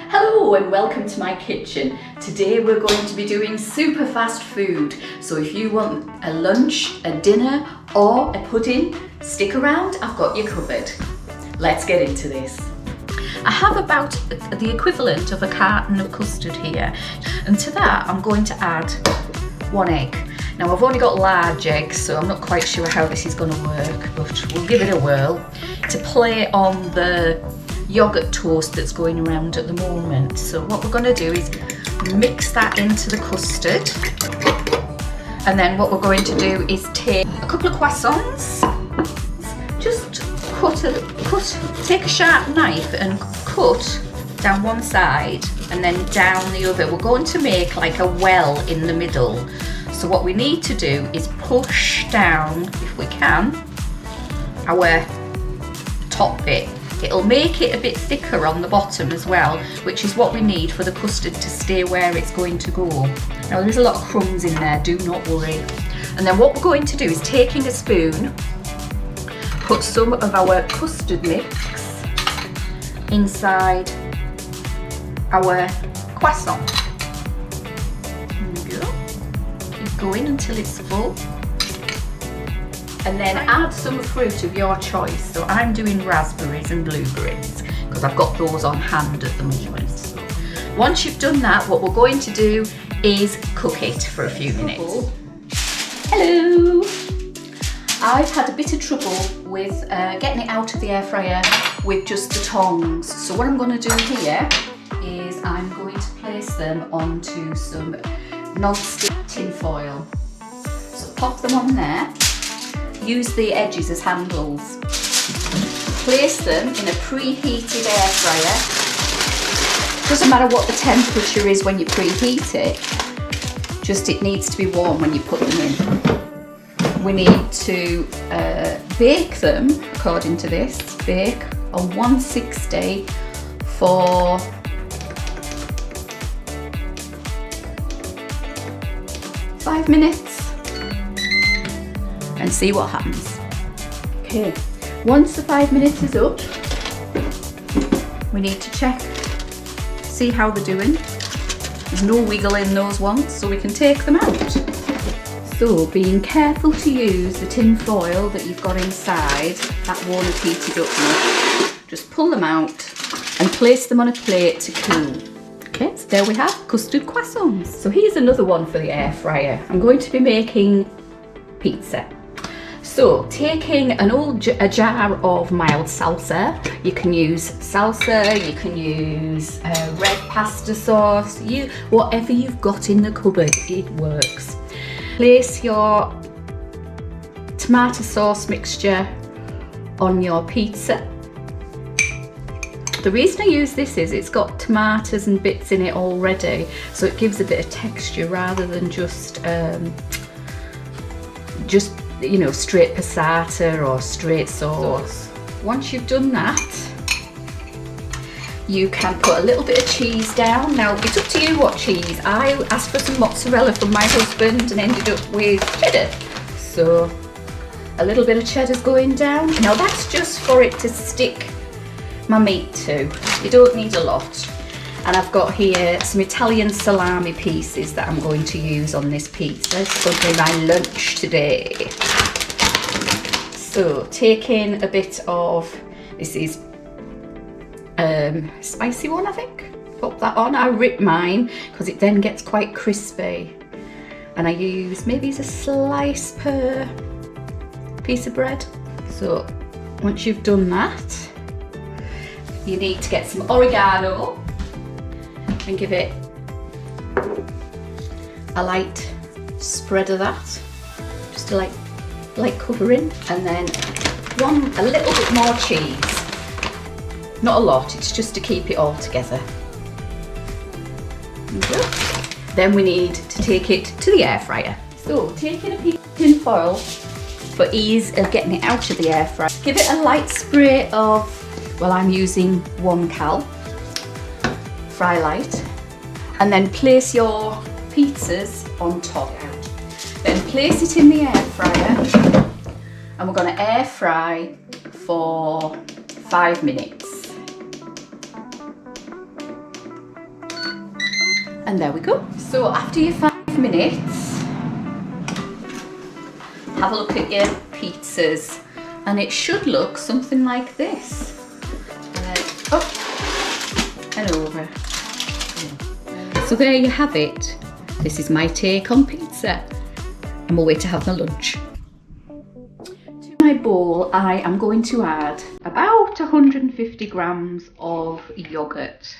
Hello and welcome to my kitchen. Today we're going to be doing super fast food. So if you want a lunch, a dinner or a pudding, stick around, I've got you covered. Let's get into this. I have about the equivalent of a carton of custard here, and to that I'm going to add 1 egg. Now I've only got large eggs, so I'm not quite sure how this is going to work, but we'll give it a whirl. To play on the yogurt toast that's going around at the moment. So what we're going to do is mix that into the custard, and then what we're going to do is take a couple of croissants, just take a sharp knife and cut down one side and then down the other. We're going to make like a well in the middle. So what we need to do is push down, if we can, our top bit. It'll make it a bit thicker on the bottom as well, which is what we need for the custard to stay where it's going to go. Now there's a lot of crumbs in there, do not worry. And then what we're going to do is, taking a spoon, put some of our custard mix inside our croissant. There we go. Keep going until it's full. And then add some fruit of your choice. So I'm doing raspberries and blueberries because I've got those on hand at the moment. Once you've done that, what we're going to do is cook it for a few minutes. Hello! I've had a bit of trouble with getting it out of the air fryer with just the tongs. So what I'm going to do here is I'm going to place them onto some non-stick tin foil. So pop them on there. Use the edges as handles. Place them in a preheated air fryer. Doesn't matter what the temperature is when you preheat it, just it needs to be warm when you put them in. We need to bake them, according to this, bake on 160 for 5 minutes. And see what happens. Okay, once the 5 minutes is up, we need to check, see how they're doing. There's no wiggle in those ones, so we can take them out. So being careful to use the tin foil that you've got inside, that won't have heated up much. Just pull them out and place them on a plate to cool. Okay, so there we have custard croissants. So here's another one for the air fryer. I'm going to be making pizza. So taking a jar of mild salsa, you can use salsa, you can use red pasta sauce, whatever you've got in the cupboard, it works. Place your tomato sauce mixture on your pizza. The reason I use this is it's got tomatoes and bits in it already, so it gives a bit of texture rather than just you know, straight passata or straight sauce. Once you've done that, you can put a little bit of cheese down. Now it's up to you what cheese. I asked for some mozzarella from my husband and ended up with cheddar. So a little bit of cheddar's going down. Now that's just for it to stick my meat to. You don't need a lot. And I've got here some Italian salami pieces that I'm going to use on this pizza. It's going to be my lunch today. So taking a bit of, this is spicy one, I think. Pop that on. I rip mine because it then gets quite crispy. And I use maybe a slice per piece of bread. So once you've done that, you need to get some oregano and give it a light spread of that, just a light covering, and then a little bit more cheese. Not a lot, it's just to keep it all together. Then we need to take it to the air fryer. So taking a piece of tin foil for ease of getting it out of the air fryer, give it a light spray of, well, I'm using 1 cal. Fry light, and then place your pizzas on top. Then place it in the air fryer, and we're going to air fry for 5 minutes. And there we go. So after your 5 minutes, have a look at your pizzas, and it should look something like this. Up and over. So there you have it. This is my take on pizza. I'm away to have my lunch. To my bowl, I am going to add about 150 grams of yogurt.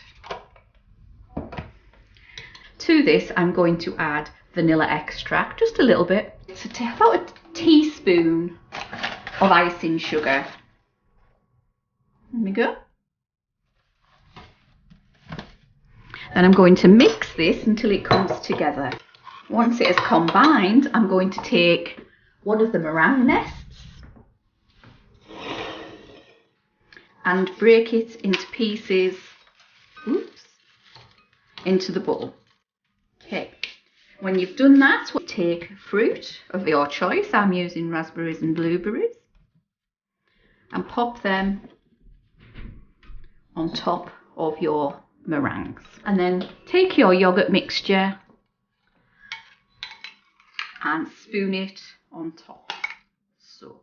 To this, I'm going to add vanilla extract, just a little bit. So about a teaspoon of icing sugar. There we go. Then I'm going to mix this until it comes together. Once it is combined, I'm going to take one of the meringue nests and break it into pieces, into the bowl. Okay, when you've done that, take fruit of your choice. I'm using raspberries and blueberries, and pop them on top of your meringues. And then take your yogurt mixture and spoon it on top. So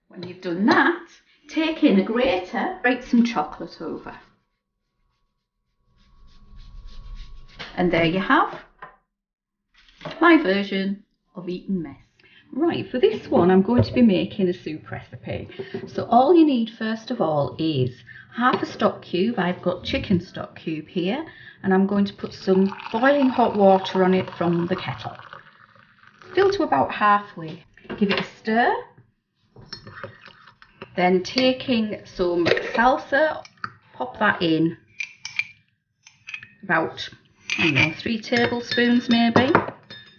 when you've done that, take in a grater, grate some chocolate over. And there you have my version of eating mess. Right, for this one I'm going to be making a soup recipe. So all you need first of all is half a stock cube. I've got chicken stock cube here, and I'm going to put some boiling hot water on it from the kettle. Fill to about halfway. Give it a stir. Then taking some salsa, pop that in. About, I don't know, 3 tablespoons maybe,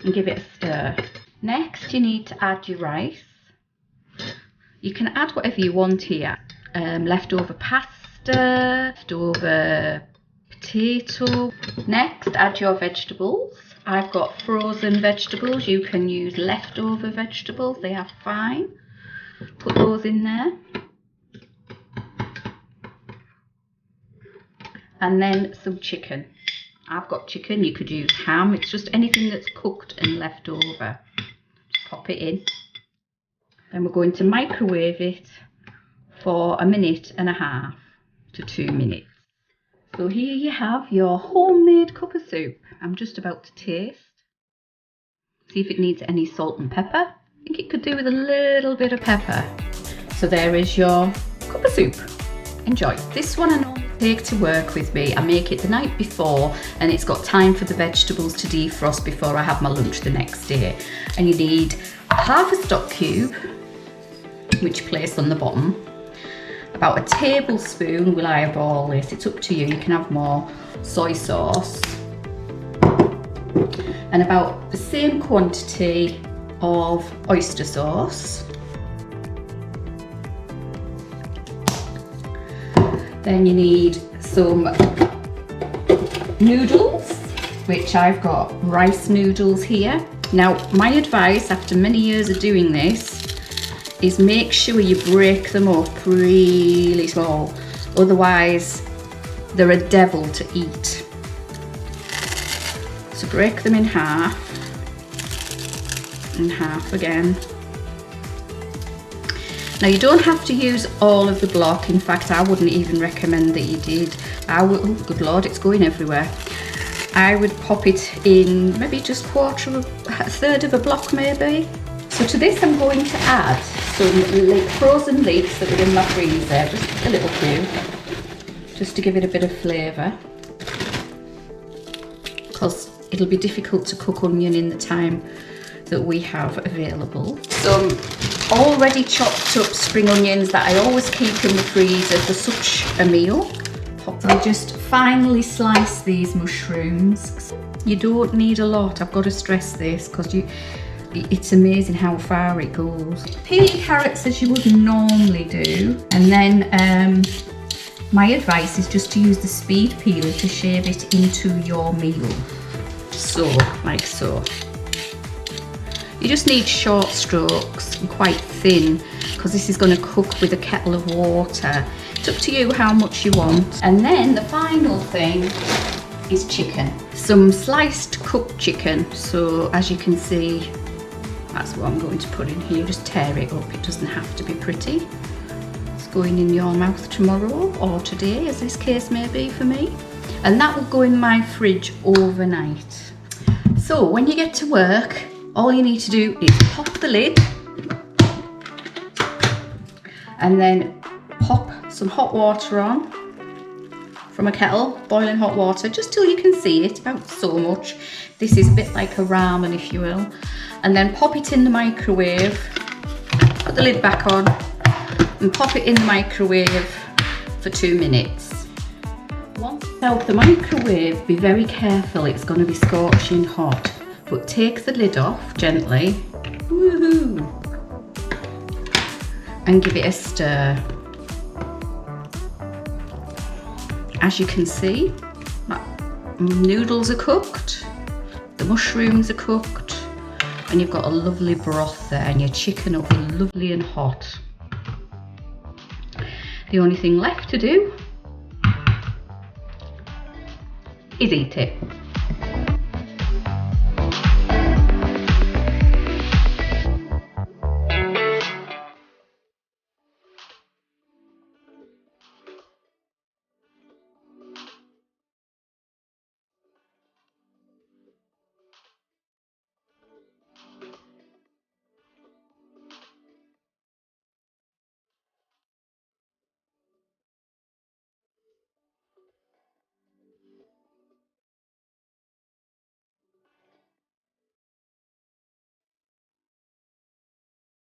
and give it a stir. Next, you need to add your rice. You can add whatever you want here. Leftover pasta, leftover potato. Next, add your vegetables. I've got frozen vegetables. You can use leftover vegetables. They are fine. Put those in there. And then some chicken. I've got chicken. You could use ham. It's just anything that's cooked and left over. Pop it in. Then we're going to microwave it for 1.5 to 2 minutes. So here you have your homemade cup of soup. I'm just about to taste. See if it needs any salt and pepper. I think it could do with a little bit of pepper. So there is your cup of soup. Enjoy. This one I normally take to work with me. I make it the night before, and it's got time for the vegetables to defrost before I have my lunch the next day. And you need half a stock cube, which you place on the bottom. About a tablespoon will eyeball this. It's up to you. You can have more soy sauce. And about the same quantity of oyster sauce. Then you need some noodles, which I've got rice noodles here. Now, my advice after many years of doing this is make sure you break them up really small, otherwise they're a devil to eat. So break them in half, and half again. Now you don't have to use all of the block. In fact, I wouldn't even recommend that you did. Oh good Lord, it's going everywhere. I would pop it in maybe just a third of a block maybe. So to this I'm going to add some frozen leeks that are in my freezer, just a little few, just to give it a bit of flavour. Because it'll be difficult to cook onion in the time that we have available. Some already chopped up spring onions that I always keep in the freezer for such a meal. I just finely slice these mushrooms. You don't need a lot, I've got to stress this, because it's amazing how far it goes. Peel your carrots as you would normally do, and then my advice is just to use the speed peeler to shave it into your meal. So, like so. You just need short strokes and quite thin, because this is going to cook with a kettle of water. It's up to you how much you want. And then the final thing is chicken. Some sliced cooked chicken. So as you can see, that's what I'm going to put in here. Just tear it up, it doesn't have to be pretty. It's going in your mouth tomorrow or today, as this case may be for me. And that will go in my fridge overnight. So when you get to work, all you need to do is pop the lid and then pop some hot water on from a kettle, boiling hot water, just till you can see it, about so much. This is a bit like a ramen, if you will. And then pop it in the microwave, put the lid back on and pop it in the microwave for 2 minutes. Once it's out the microwave, be very careful, it's going to be scorching hot. But take the lid off gently, woohoo, and give it a stir. As you can see, my noodles are cooked, the mushrooms are cooked, and you've got a lovely broth there, and your chicken will be lovely and hot. The only thing left to do is eat it.